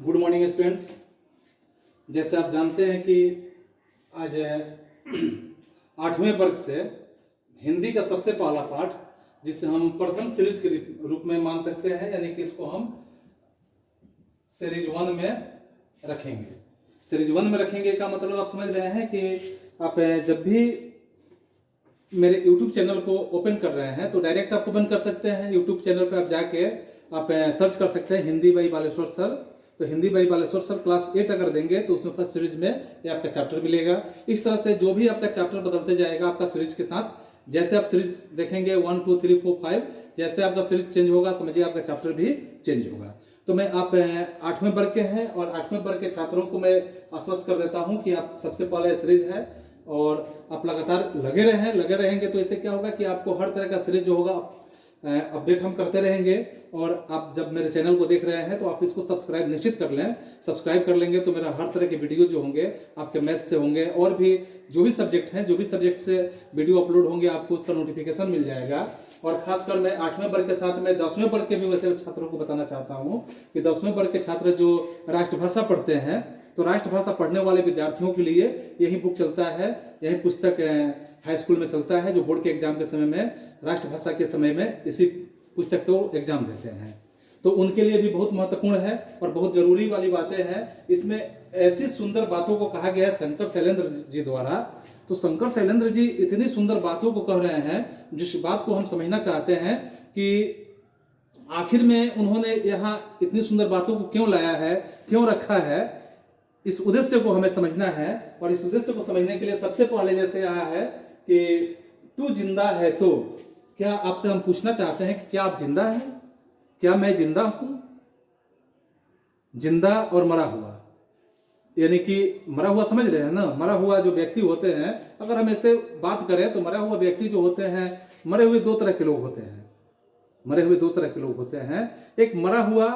Good morning students. जैसे आप जानते हैं कि आज 8वें वर्ग से हिंदी का सबसे पहला पाठ, जिसे हम प्रथम सीरीज के रूप में मान सकते हैं, यानी कि इसको हम सीरीज 1 में रखेंगे। सीरीज 1 में रखेंगे का मतलब आप समझ रहे हैं कि आप जब भी मेरे YouTube चैनल को ओपन कर रहे हैं तो डायरेक्ट आप ओपन कर सकते हैं। YouTube चैनल पे आप जाके आप सर्च कर सकते हैं हिंदी बाई बालेश्वर सर। तो Hindi by Baleshwar sir class 8 अगर देंगे तो उसमें फर्स्ट सीरीज में ये आपका चैप्टर मिलेगा। इस तरह से जो भी आपका चैप्टर बदलते जाएगा आपका सीरीज के साथ, जैसे आप सीरीज देखेंगे 1 2 3 4 5, जैसे आपका सीरीज चेंज होगा समझिए आपका चैप्टर भी चेंज होगा। तो मैं आप 8वें वर्ग के हैं और 8वें वर्ग के छात्रों को मैं आश्वस्त कर देता हूं कि आप सबसे पहले सीरीज है और आप लगातार लगे रहेंगे तो इससे क्या होगा कि आपको हर तरह का सीरीज जो होगा अपडेट हम करते रहेंगे। और आप जब मेरे चैनल को देख रहे हैं तो आप इसको सब्सक्राइब निश्चित कर लें। सब्सक्राइब कर लेंगे तो मेरा हर तरह के वीडियो जो होंगे आपके मैथ से होंगे और भी जो भी सब्जेक्ट हैं, जो भी सब्जेक्ट से वीडियो अपलोड होंगे आपको उसका नोटिफिकेशन मिल जाएगा। और खासकर मैं 8वें वर्ग के साथ में 10वें वर्ग के भी वैसे छात्रों को बताना चाहता हूँ कि 10वें वर्ग के छात्र जो राष्ट्रभाषा पढ़ते हैं तो राष्ट्रभाषा पढ़ने वाले विद्यार्थियों के लिए यही बुक चलता है, यही पुस्तक हाई स्कूल में चलता है, जो बोर्ड के एग्जाम के समय में राष्ट्रभाषा के समय में इसी पुस्तक से वो एग्जाम देते हैं। तो उनके लिए भी बहुत महत्वपूर्ण है और बहुत जरूरी वाली बातें हैं। इसमें ऐसी सुंदर बातों को कहा गया है शंकर शैलेंद्र जी द्वारा। तो शंकर शैलेंद्र जी इतनी सुंदर बातों को कह रहे हैं, जिस बात को हम समझना चाहते हैं कि आखिर में उन्होंने यहाँ इतनी सुंदर बातों को क्यों लाया है, क्यों रखा है, इस उद्देश्य को हमें समझना है। और इस उद्देश्य को समझने के लिए सबसे पहले जैसे यहाँ है कि तू जिंदा है तो, क्या आपसे हम पूछना चाहते हैं कि क्या आप जिंदा हैं? क्या मैं जिंदा हूं? जिंदा और मरा हुआ, यानी कि मरा हुआ समझ रहे हैं ना। मरा हुआ जो व्यक्ति होते हैं, अगर हम ऐसे बात करें तो मरा हुआ व्यक्ति जो होते हैं, मरे हुए दो तरह के लोग होते हैं। मरे हुए दो तरह के लोग होते हैं। एक मरा हुआ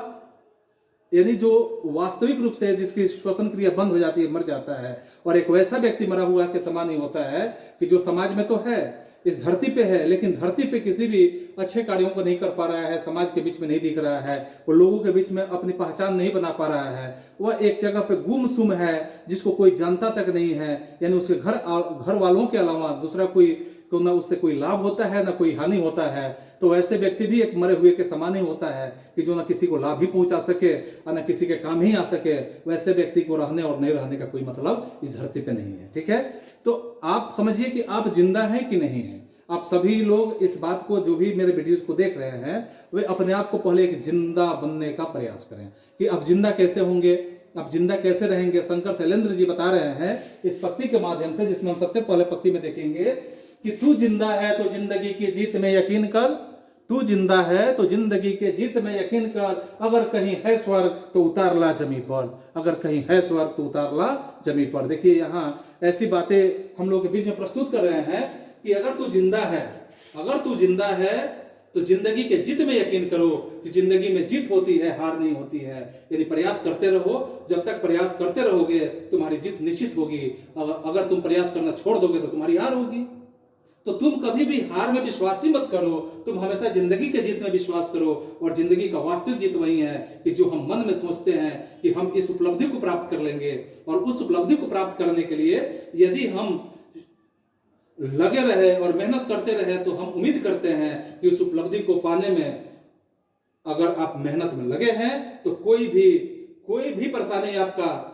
यानी जो वास्तविक रूप से जिसकी श्वसन क्रिया बंद हो जाती है, मर जाता है। और एक वैसा व्यक्ति मरा हुआ के समान ही होता है कि जो समाज में तो है, इस धरती पे है, लेकिन धरती पे किसी भी अच्छे कार्यों को नहीं कर पा रहा है, समाज के बीच में नहीं दिख रहा है, वो लोगों के बीच में अपनी पहचान नहीं बना पा रहा है। वह एक जगह पे गुमसुम है जिसको कोई जानता तक नहीं है, यानी उसके घर वालों के अलावा दूसरा कोई ना उससे कोई लाभ होता है ना कोई हानि होता है। तो वैसे व्यक्ति भी एक मरे हुए के समान ही होता है कि जो ना किसी को लाभ ही पहुंचा सके और ना किसी के काम ही आ सके। वैसे व्यक्ति को रहने और नहीं रहने का कोई मतलब इस धरती पे नहीं है। ठीक है, तो आप समझिए कि आप जिंदा हैं कि नहीं है। आप सभी लोग इस बात को, जो भी मेरे वीडियोस को देख रहे हैं, वे अपने आप को पहले एक जिंदा बनने का प्रयास करें कि अब जिंदा कैसे होंगे, अब जिंदा कैसे रहेंगे। शंकर शैलेंद्र जी बता रहे हैं इस पंक्ति के माध्यम से, जिसमें हम सबसे पहले पंक्ति में देखेंगे कि तू जिंदा है तो जिंदगी की जीत में यकीन कर। तू जिंदा है तो जिंदगी के जीत में यकीन कर। अगर कहीं है स्वर्ग तो उतार ला जमी पर। अगर कहीं है स्वर्ग तो उतार ला जमी पर। देखिए यहाँ ऐसी बातें हम लोग के बीच में प्रस्तुत कर रहे हैं कि अगर तू जिंदा है, अगर तू जिंदा है तो जिंदगी के जीत में यकीन करो कि जिंदगी में जीत होती है, हार नहीं होती है। यदि प्रयास करते रहो, जब तक प्रयास करते रहोगे तुम्हारी जीत निश्चित होगी। अगर तुम प्रयास करना छोड़ दोगे तो तुम्हारी हार होगी। तो तुम कभी भी हार में विश्वास ही मत करो, तुम हमेशा जिंदगी के जीत में विश्वास करो। और जिंदगी का वास्तविक जीत वही है कि जो हम मन में सोचते हैं कि हम इस उपलब्धि को प्राप्त कर लेंगे। और उस उपलब्धि को प्राप्त करने के लिए यदि हम लगे रहे और मेहनत करते रहे तो हम उम्मीद करते हैं कि उस उपलब्धि को पाने में, अगर आप मेहनत में लगे हैं तो कोई भी परेशानी आपका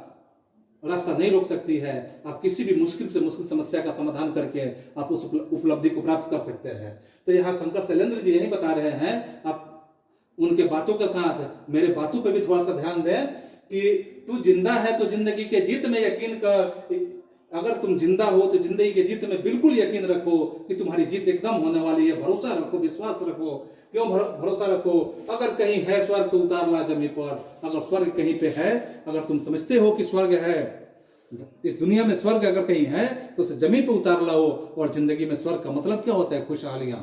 रास्ता नहीं रोक सकती है। आप किसी भी मुश्किल से मुश्किल समस्या का समाधान करके आप उस उपलब्धि को प्राप्त कर सकते हैं। तो यहाँ शंकर शैलेंद्र जी यही बता रहे हैं। आप उनके बातों के साथ मेरे बातों पे भी थोड़ा सा ध्यान दें कि तू जिंदा है तो जिंदगी के जीत में यकीन कर। अगर तुम जिंदा हो तो जिंदगी के जीत में बिल्कुल यकीन रखो कि तुम्हारी जीत एकदम होने वाली है। भरोसा रखो, विश्वास रखो। क्यों भरोसा रखो? अगर कहीं है स्वर्ग तो उतार ला जमी पर। अगर स्वर्ग कहीं पे है, अगर तुम समझते हो कि स्वर्ग है, इस दुनिया में स्वर्ग अगर कहीं है तो उसे जमीन पे उतार लाओ। और जिंदगी में स्वर्ग का मतलब क्या होता है? खुशहालियां।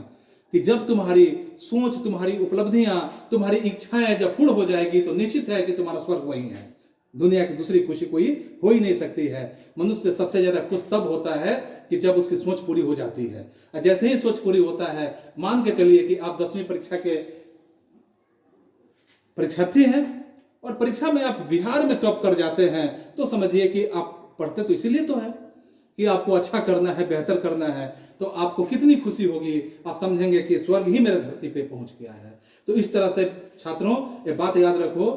कि जब तुम्हारी सोच, तुम्हारी उपलब्धियां, तुम्हारी इच्छाएं जब पूर्ण हो जाएगी तो निश्चित है कि तुम्हारा स्वर्ग वही है। दुनिया की दूसरी खुशी कोई हो ही नहीं सकती है। मनुष्य सबसे ज्यादा खुश तब होता है कि जब उसकी सोच पूरी हो जाती है। जैसे ही सोच पूरी होता है, मान के चलिए कि आप 10वीं परीक्षा के परीक्षार्थी हैं और परीक्षा में आप बिहार में टॉप कर जाते हैं तो समझिए कि आप पढ़ते तो इसीलिए तो है कि आपको अच्छा करना है, बेहतर करना है। तो आपको कितनी खुशी होगी, आप समझेंगे कि स्वर्ग ही मेरे धरती पे पहुंच गया है। तो इस तरह से छात्रों ये बात याद रखो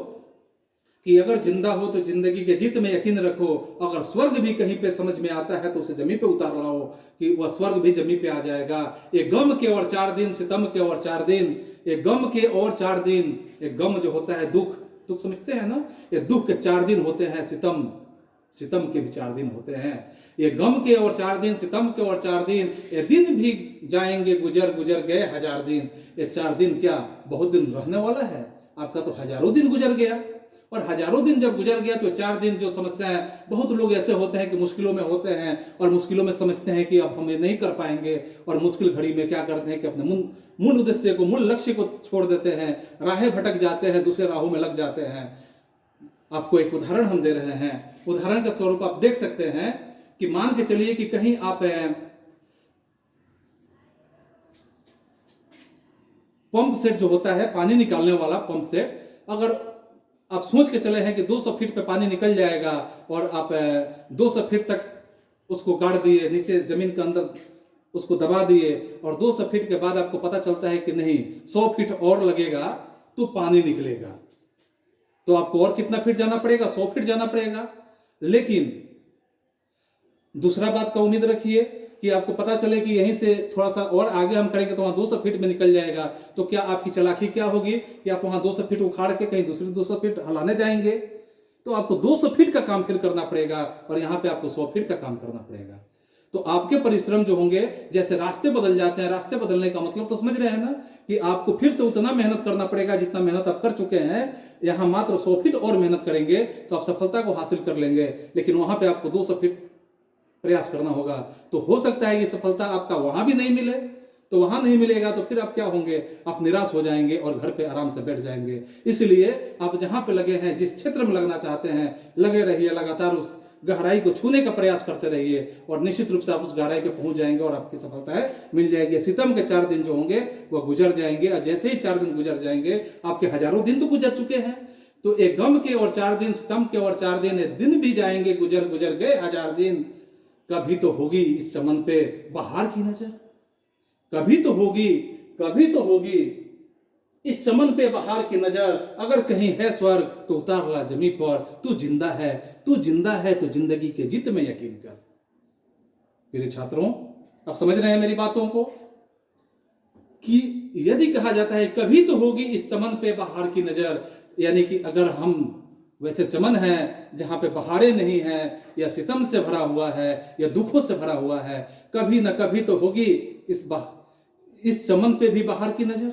कि अगर जिंदा हो तो जिंदगी के जीत में यकीन रखो। अगर स्वर्ग भी कहीं पे समझ में आता है तो उसे जमीन पे उतार लाओ कि वह स्वर्ग भी जमीन पे आ जाएगा। ये गम के और 4 दिन, सितम के और 4 दिन, ये गम के और 4 दिन, ये गम जो होता है दुख, दुख समझते हैं ना, ये दुख के 4 दिन होते हैं, सितम के भी 4 दिन होते हैं। ये गम के और 4 दिन, सितम के और 4 दिन, ये दिन भी जाएंगे गुजर गुजर गए 1000 दिन। ये 4 दिन क्या बहुत दिन रहने वाला है? आपका तो हजारों दिन गुजर गया। और हजारों दिन जब गुजर गया तो 4 दिन जो समस्याएं, बहुत लोग ऐसे होते हैं कि मुश्किलों में होते हैं और मुश्किलों में समझते हैं कि अब हम ये नहीं कर पाएंगे, और मुश्किल घड़ी में क्या करते हैं कि अपने मूल उद्देश्य को, मूल लक्ष्य को छोड़ देते हैं, राहें भटक जाते हैं, दूसरे राहों में लग जाते हैं। आपको एक उदाहरण हम दे रहे हैं। उदाहरण का स्वरूप आप देख सकते हैं कि मान के चलिए कि कहीं आप पंप सेट जो होता है, पानी निकालने वाला पंप सेट, अगर आप सोच के चले हैं कि 200 फीट पे पानी निकल जाएगा और आप 200 फीट तक उसको गाड़ दिए, नीचे जमीन के अंदर उसको दबा दिए, और 200 फीट के बाद आपको पता चलता है कि नहीं 100 फीट और लगेगा तो पानी निकलेगा, तो आपको और कितना फीट जाना पड़ेगा? 100 फीट जाना पड़ेगा। लेकिन दूसरा बात का उम्मीद रखिए कि आपको पता चले कि यहीं से थोड़ा सा और आगे हम करेंगे तो वहां 200 फीट में निकल जाएगा, तो क्या आपकी चालाकी क्या होगी कि आप वहां 200 फीट उखाड़ के कहीं दूसरे 200 फीट हलाने जाएंगे? तो आपको 200 फीट का काम फिर करना पड़ेगा और यहां पे आपको 100 फीट का काम करना पड़ेगा। तो आपके परिश्रम जो होंगे, जैसे रास्ते बदल जाते हैं, रास्ते बदलने का मतलब तो समझ रहे हैं ना कि आपको फिर से उतना मेहनत करना पड़ेगा जितना मेहनत आप कर चुके हैं। यहां मात्र 100 फीट और मेहनत करेंगे तो आप सफलता को हासिल कर लेंगे, लेकिन वहां पे आपको 200 फीट प्रयास करना होगा। तो हो सकता है ये सफलता आपका वहां भी नहीं मिले, तो वहां नहीं मिलेगा तो फिर आप क्या होंगे? आप निराश हो जाएंगे और घर पे आराम से बैठ जाएंगे। इसलिए आप जहां पे लगे हैं, जिस क्षेत्र में लगना चाहते हैं, लगे रहिए, लगातार उस गहराई को छूने का प्रयास करते रहिए और निश्चित रूप से आप उस गहराई पे पहुंच जाएंगे और आपकी सफलताएं मिल जाएगी। सितम के 4 दिन जो होंगे वो गुजर जाएंगे, और जैसे ही 4 दिन गुजर जाएंगे, आपके हजारों दिन तो गुजर चुके हैं, तो एक गम के और 4 दिन, सितम के और 4 दिन, दिन भी जाएंगे गुजर गुजर गए 1000 दिन। कभी तो होगी इस चमन पे बहार की नजर, कभी तो होगी इस चमन पे बहार की नजर। अगर कहीं है स्वर्ग तो उतार ला जमी पर, तू जिंदा है तो जिंदगी के जीत में यकीन कर। मेरे छात्रों, आप समझ रहे हैं मेरी बातों को कि यदि कहा जाता है कभी तो होगी इस चमन पे बहार की नजर, यानी कि अगर हम वैसे चमन है जहां पे बहारें नहीं है, या सितम से भरा हुआ है, या दुखों से भरा हुआ है, कभी ना कभी तो होगी इस चमन पे भी बहार की नजर,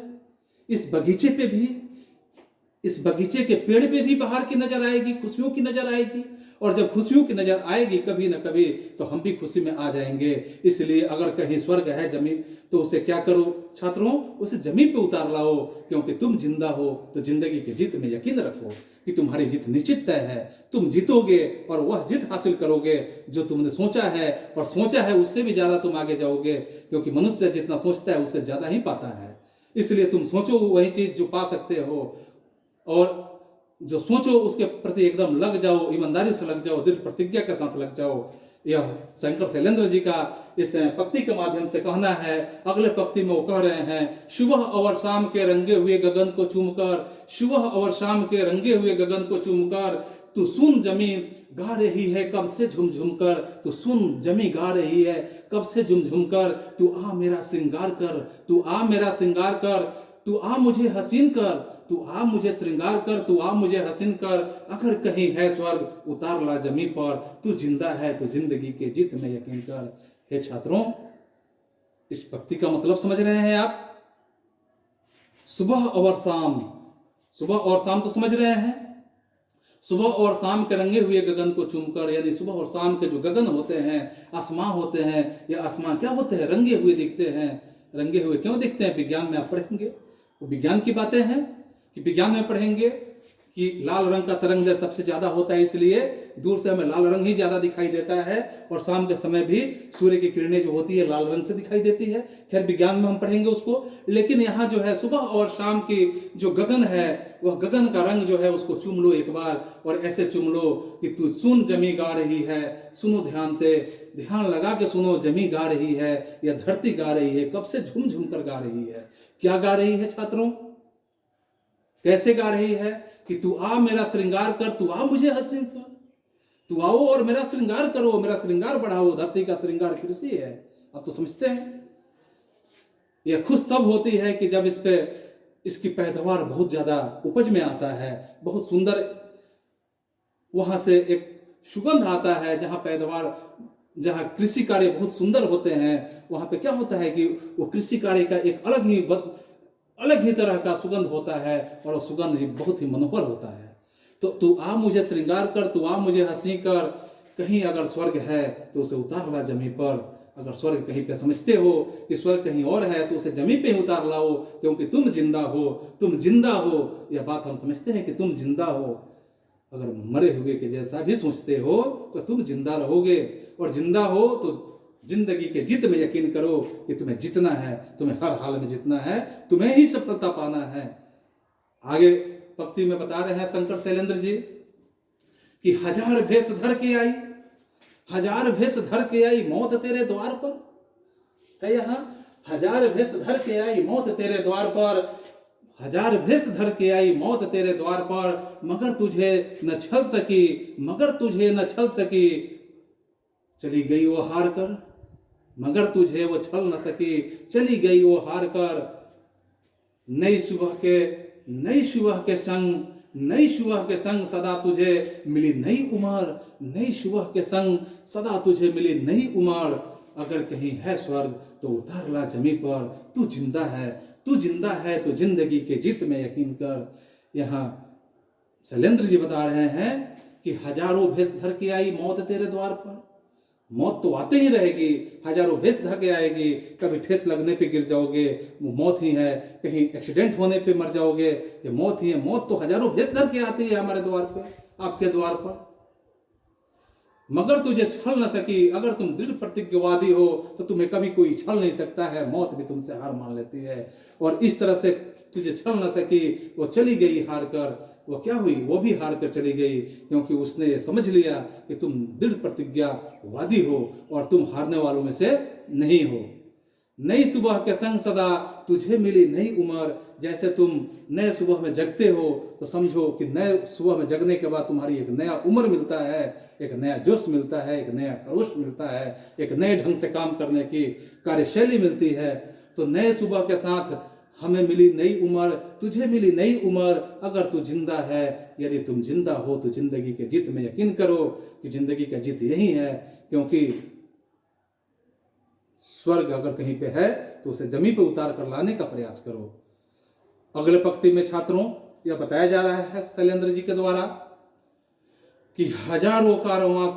इस बगीचे पे भी, इस बगीचे के पेड़ पे भी बहार की नजर आएगी, खुशियों की नजर आएगी। और जब खुशियों की नजर आएगी कभी ना कभी, तो हम भी खुशी में आ जाएंगे। इसलिए अगर कहीं स्वर्ग है जमीन, तो उसे क्या करो छात्रों? उसे जमीन पे उतार लाओ, क्योंकि तुम जिंदा हो तो जिंदगी की जीत में यकीन रखो कि तुम्हारी जीत निश्चित तय है। तुम जीतोगे और वह जीत हासिल करोगे जो तुमने सोचा है, और सोचा है उससे भी ज्यादा तुम आगे जाओगे, क्योंकि मनुष्य जितना सोचता है उससे ज्यादा ही पाता है। इसलिए तुम सोचो वही चीज जो पा सकते हो, और जो सोचो उसके प्रति एकदम लग जाओ, ईमानदारी से लग जाओ, दृढ़ प्रतिज्ञा के साथ लग जाओ। यह शंकर शैलेंद्र जी का इस पंक्ति के माध्यम से कहना है। अगले पंक्ति में वो कह रहे हैं, सुबह और शाम के रंगे हुए गगन को चूमकर, सुबह और शाम के रंगे हुए गगन को चूमकर, तू सुन जमीन गा रही है कब से झुमझुम कर, तू सुन जमी गा रही है कब से झुमझुम कर, तू आ मेरा श्रृंगार कर, तू आ मेरा श्रृंगार कर, तू आ मुझे हसीन कर, तू आ मुझे श्रृंगार कर, तू आ मुझे हसीन कर। अगर कहीं है स्वर्ग उतार ला जमी पर, तू जिंदा है तो जिंदगी के जीत में यकीन कर। हे छात्रों, इस पंक्ति का मतलब समझ रहे हैं आप? सुबह और शाम तो समझ रहे हैं। सुबह और शाम के रंगे हुए गगन को चूमकर, यानी सुबह और शाम के जो गगन होते हैं, आसमां होते हैं, ये आसमां क्या होते हैं? रंगे हुए दिखते हैं। रंगे हुए क्यों दिखते हैं? विज्ञान में आप पढ़ेंगे, वो विज्ञान की बातें हैं कि विज्ञान में पढ़ेंगे कि लाल रंग का तरंग दैर्ध्य सबसे ज्यादा होता है, इसलिए दूर से हमें लाल रंग ही ज्यादा दिखाई देता है, और शाम के समय भी सूर्य की किरणें जो होती है लाल रंग से दिखाई देती है। खैर विज्ञान में हम पढ़ेंगे उसको, लेकिन यहाँ जो है सुबह और शाम की जो गगन है वह गगन का रंग जो है उसको चूम लो एक बार, और ऐसे चूम लो कि तू सुन जमी गा रही है, सुनो ध्यान से, ध्यान लगा के सुनो, जमी गा रही है या धरती गा रही है, कब से झूम झूम कर गा रही है। क्या गा रही है छात्रों, कैसे गा रही है कि तू आ मेरा श्रृंगार कर, तू आ मुझे हंसी कर, तू आओ और मेरा श्रृंगार करो, मेरा श्रृंगार बढ़ाओ। धरती का श्रृंगार कृषि है, अब तो समझते हैं। यह खुश तब होती है कि जब इस पे इसकी पैदावार बहुत ज्यादा उपज में आता है, बहुत सुंदर वहां से एक सुगंध आता है। जहां पैदावार, जहां कृषि कार्य बहुत सुंदर होते हैं, वहां पे क्या होता है कि वो कृषि कार्य का एक अलग ही तरह का सुगंध होता है, और वो सुगंध ही बहुत ही मनोहर होता है। तो तू आ मुझे श्रृंगार कर, तू आ मुझे हंसी कर। कहीं अगर स्वर्ग है तो उसे उतार ला जमी पर। अगर स्वर्ग कहीं पे समझते हो कि स्वर्ग कहीं और है तो उसे जमी पे ही उतार लाओ, क्योंकि तुम जिंदा हो, तुम जिंदा हो। यह बात हम समझते हैं कि तुम जिंदा हो। अगर मरे हुए के जैसा भी सोचते हो तो तुम जिंदा रहोगे, और जिंदा हो तो जिंदगी के जीत में यकीन करो कि तुम्हें जीतना है, तुम्हें हर हाल में जीतना है, तुम्हें ही सफलता पाना है। आगे पंक्ति में बता रहे हैं शंकर शैलेंद्र जी कि हजार भेष धर के आई, हजार भेष धर के आई मौत तेरे द्वार पर है। यहाँ हजार भेष धर के आई मौत तेरे द्वार पर, हजार भेष धर के आई मौत तेरे द्वार पर, मगर तुझे न छल सकी, मगर तुझे न छल सकी, चली गई वो हार कर, मगर तुझे वो छल न सकी, चली गई वो हार कर। नई सुबह के संग, नई सुबह के संग सदा तुझे मिली नई उम्र, नई सुबह के संग सदा तुझे मिली नई उम्र। अगर कहीं है स्वर्ग तो उतार ला जमी पर, तू जिंदा है, तू जिंदा है तो जिंदगी के जीत में यकीन कर। यहाँ शैलेंद्र जी बता रहे हैं कि हजारों भेष धर के आई मौत तेरे द्वार पर। मौत तो आते ही रहेगी, हजारों भेष धर के आएगी। कभी ठेस लगने पे गिर जाओगे, वो मौत ही है। कहीं एक्सीडेंट होने पे मर जाओगे, ये मौत ही है। मौत तो हजारों भेष धर के आती है हमारे द्वार पे, आपके द्वार पर। मगर तुझे छल न सकी, अगर तुम दृढ़ प्रतिज्ञवादी हो तो तुम्हें कभी कोई छल नहीं सकता है। मौत भी तुमसे हार मान लेती है, और इस तरह से तुझे छल न सकी, वो चली गई हार कर। वो क्या हुई, वो भी हार कर चली गई, क्योंकि उसने ये समझ लिया कि तुम दृढ़ प्रतिज्ञावादी हो और तुम हारने वालों में से नहीं हो। नई सुबह के संग सदा तुझे मिली नई उम्र। जैसे तुम नए सुबह में जगते हो तो समझो कि नए सुबह में जगने के बाद तुम्हारी एक नया उम्र मिलता है, एक नया जोश मिलता है, एक नया खरोश मिलता है, एक नए ढंग से काम करने की कार्यशैली मिलती है। तो नए सुबह के साथ हमें मिली नई उम्र, तुझे मिली नई उम्र। अगर तू जिंदा है, यदि तुम जिंदा हो तो जिंदगी के जीत में यकीन करो कि जिंदगी का जीत यही है, क्योंकि स्वर्ग अगर कहीं पे है तो उसे जमीन पे उतार कर लाने का प्रयास करो। अगले पंक्ति में छात्रों यह बताया जा रहा है शैलेंद्र जी के द्वारा कि हजारों कारवां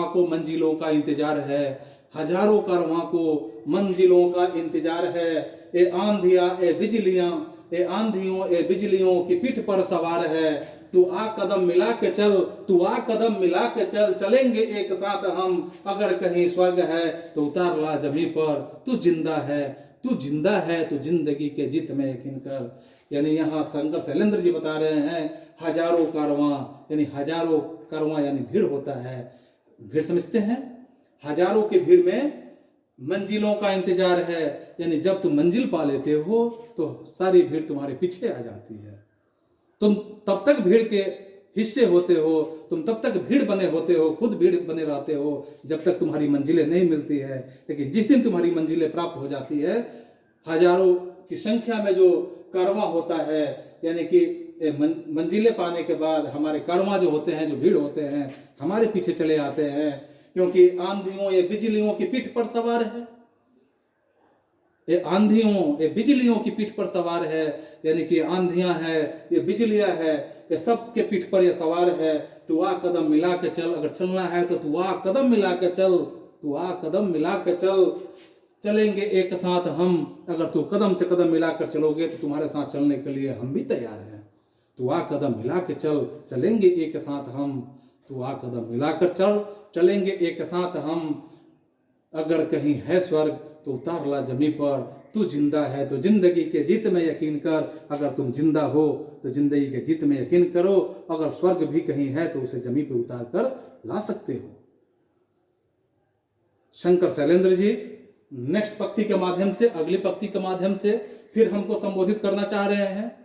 को मंजिलों का इंतजार है, हजारों कारवां को मंजिलों का इंतजार है। ए आंधियां ए बिजलियां, ए आंधियों ए बिजलियों की पीठ पर सवार है। तू आ कदम मिला के चल, तू आ कदम मिला के चल, चलेंगे एक साथ हम। अगर कहीं स्वर्ग है तो उतार ला जमी पर, तू जिंदा है, तू जिंदा है तो जिंदगी के जीत में यकीन कर। यानी यहाँ शंकर शैलेंद्र जी बता रहे हैं हजारों कारवां यानी भीड़ होता है। भीड़ समझते हैं, हजारों की भीड़ में मंजिलों का इंतजार है। यानी जब तुम मंजिल पा लेते हो तो सारी भीड़ तुम्हारे पीछे आ जाती है। तुम तब तक भीड़ के हिस्से होते हो, तुम तब तक भीड़ बने होते हो, खुद भीड़ बने रहते हो जब तक तुम्हारी मंजिलें नहीं मिलती है। लेकिन जिस दिन तुम्हारी मंजिलें प्राप्त हो जाती है, हजारों की संख्या में जो कारवां होता है, यानी कि मंजिलें पाने के बाद हमारे कारवां जो होते हैं, जो भीड़ होते हैं, हमारे पीछे चले आते हैं, क्योंकि आंधियों या बिजलियों की पीठ पर सवार है। ये आंधियों ये बिजलियों की पीठ पर सवार है, यानी कि आंधियां है, ये बिजलियां है, ये सब के पीठ पर ये सवार है। तू आ कदम मिला के चल, अगर चलना है तो तू आ कदम मिला के चल, तू आ कदम मिला के चल, चलेंगे एक साथ हम। अगर तू कदम से कदम मिलाकर चलोगे तो तुम्हारे साथ चलने के लिए हम भी तैयार हैं। तू आ कदम मिला के चल, चलेंगे एक साथ हम। तू आ कदम मिलाकर चल, चलेंगे एक साथ हम। अगर कहीं है स्वर्ग तो उतार ला जमी पर, तू जिंदा है तो जिंदगी के जीत में यकीन कर। अगर तुम जिंदा हो तो जिंदगी के जीत में यकीन करो। अगर स्वर्ग भी कहीं है तो उसे जमी पे उतार कर ला सकते हो। शंकर शैलेंद्र जी नेक्स्ट पंक्ति के माध्यम से, अगली पंक्ति के माध्यम से फिर हमको संबोधित करना चाह रहे हैं।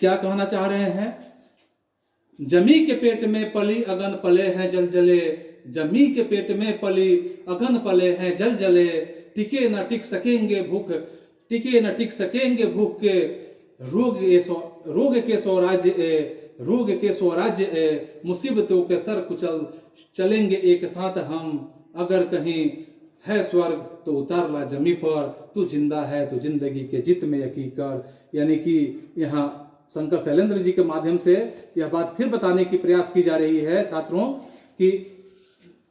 क्या कहना चाह रहे हैं? जमी के पेट में पली अगन पले हैं जल जले। जमी के पेट में पली अगन पले हैं जल जले। टिके न टिक सकेंगे भूख, टिके न टिक सकेंगे भूख के। रोग के स्वराज्य ए, रोग के स्वराज्य ए। मुसीबतों के सर कुचल, चलेंगे एक साथ हम। अगर कहीं है स्वर्ग तो उतार ला जमी पर, तू जिंदा है तो जिंदगी के जीत में यकीन कर। यानी कि यहाँ शंकर शैलेंद्र जी के माध्यम से यह बात फिर बताने की प्रयास की जा रही है छात्रों कि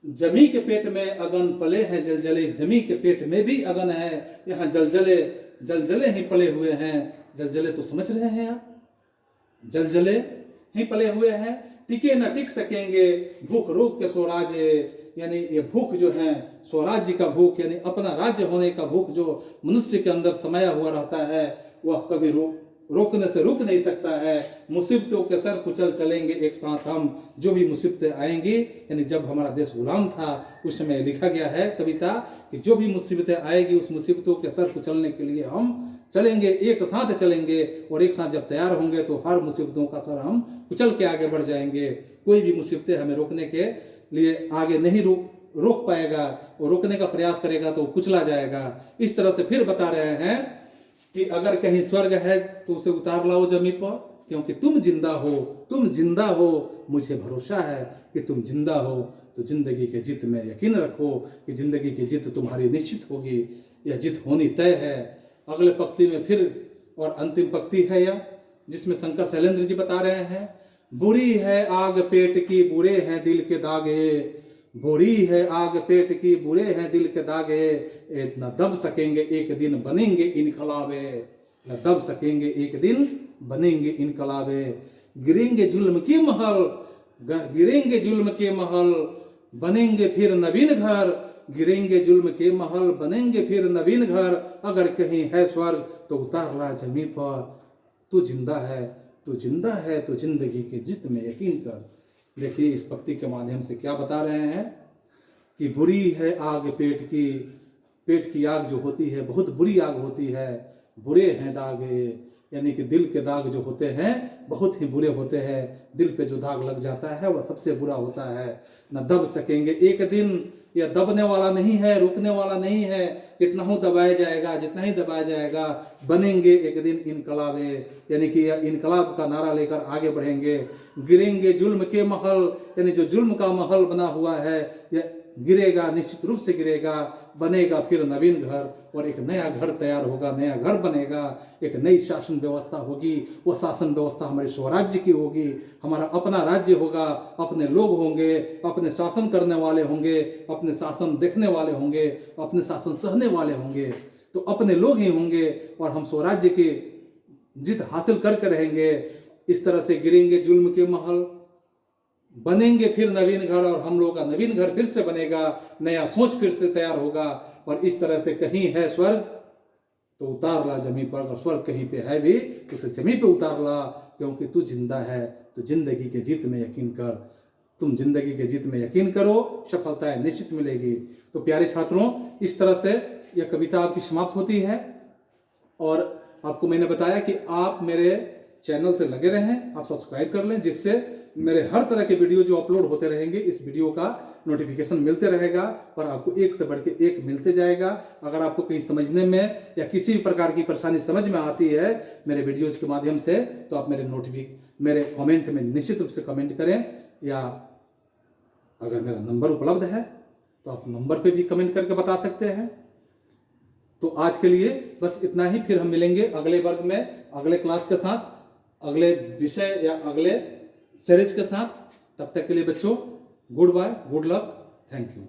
जमी के पेट में अगन पले हैं जल जले। जमी के पेट में भी अगन है, यहाँ जल जले ही पले हुए हैं। जल जले तो समझ रहे हैं आप, जल जले ही पले हुए हैं। टिके न टिक सकेंगे भूख रोग के स्वराज्य। यानी ये भूख जो है स्वराज्य का भूख, यानी अपना राज्य होने का भूख जो मनुष्य के अंदर समाया हुआ रहता है, वह कभी रोकने से रुक नहीं सकता है। मुसीबतों के सर कुचल, चलेंगे एक साथ हम। जो भी मुसीबतें आएंगी, यानी जब हमारा देश गुलाम था उस समय लिखा गया है कविता कि जो भी मुसीबतें आएगी उस मुसीबतों के सर कुचलने के लिए हम चलेंगे, एक साथ चलेंगे। और एक साथ जब तैयार होंगे तो हर मुसीबतों का सर हम कुचल के आगे बढ़ जाएंगे। कोई भी मुसीबतें हमें रोकने के लिए आगे नहीं रोक पाएगा, और रोकने का प्रयास करेगा तो कुचला जाएगा। इस तरह से फिर बता रहे हैं कि अगर कहीं स्वर्ग है तो उसे उतार लाओ जमी पर, क्योंकि तुम जिंदा हो, तुम जिंदा हो। मुझे भरोसा है कि तुम जिंदा हो तो जिंदगी के जीत में यकीन रखो कि जिंदगी की जीत तुम्हारी निश्चित होगी। यह जीत होनी तय है। अगले पंक्ति में फिर और अंतिम पंक्ति है यह, जिसमें शंकर शैलेंद्र जी बता रहे हैं, बुरी है आग पेट की बुरे हैं दिल के दागे। बुरी है आग पेट की बुरे हैं दिल के दागे। न दब सकेंगे एक दिन बनेंगे इनकलाबे। न दब सकेंगे एक दिन बनेंगे इनकलाबे। गिरेंगे जुल्म के महल, गिरेंगे जुल्म के महल, बनेंगे फिर नवीन घर। गिरेंगे जुल्म के महल, बनेंगे फिर नवीन घर। अगर कहीं है स्वर्ग तो उतार ला जमीन पर, तू जिंदा है, तू जिंदा है तो जिंदगी के जीत में यकीन कर। देखिए इस पंक्ति के माध्यम से क्या बता रहे हैं कि बुरी है आग पेट की आग जो होती है बहुत बुरी आग होती है। बुरे हैं दाग, यानी कि दिल के दाग जो होते हैं बहुत ही बुरे होते हैं। दिल पे जो दाग लग जाता है वह सबसे बुरा होता है। न दब सकेंगे एक दिन, यह दबने वाला नहीं है, रुकने वाला नहीं है। कितना ही दबाया जाएगा, जितना ही दबाया जाएगा, बनेंगे एक दिन इनकलाबे, यानी कि यह इनकलाब का नारा लेकर आगे बढ़ेंगे। गिरेंगे जुल्म के महल, यानी जो जुल्म का महल बना हुआ है यह गिरेगा, निश्चित रूप से गिरेगा। बनेगा फिर नवीन घर, और एक नया घर तैयार होगा, नया घर बनेगा। एक नई शासन व्यवस्था होगी। वह शासन व्यवस्था हमारे स्वराज्य की होगी, हमारा अपना राज्य होगा, अपने लोग होंगे, अपने शासन करने वाले होंगे, अपने शासन देखने वाले होंगे, अपने शासन सहने वाले होंगे। तो अपने लोग ही होंगे और हम स्वराज्य की जीत हासिल करके रहेंगे। इस तरह से गिरेंगे जुल्म के महल, बनेंगे फिर नवीन घर, और हम लोगों का नवीन घर फिर से बनेगा, नया सोच फिर से तैयार होगा। और इस तरह से कहीं है स्वर्ग तो उतार ला जमी पर, अगर स्वर्ग कहीं पे है भी तो उसे जमी पे उतार ला, क्योंकि तू जिंदा है तो जिंदगी के जीत में यकीन कर। तुम जिंदगी के जीत में यकीन करो, सफलताएं निश्चित मिलेगी। तो प्यारे छात्रों, इस तरह से यह कविता आपकी समाप्त होती है। और आपको मैंने बताया कि आप मेरे चैनल से लगे रहें, आप सब्सक्राइब कर लें, जिससे मेरे हर तरह के वीडियो जो अपलोड होते रहेंगे इस वीडियो का नोटिफिकेशन मिलते रहेगा और आपको एक से बढ़ के एक मिलते जाएगा। अगर आपको कहीं समझने में या किसी भी प्रकार की परेशानी समझ में आती है मेरे वीडियोज के माध्यम से, तो आप मेरे कमेंट में निश्चित रूप से कमेंट करें, या अगर मेरा नंबर उपलब्ध है तो आप नंबर पे भी कमेंट करके बता सकते हैं। तो आज के लिए बस इतना ही। फिर हम मिलेंगे अगले वर्ग में, अगले क्लास के साथ, अगले विषय या अगले सीरीज के साथ। तब तक के लिए बच्चों, goodbye, good luck, thank you.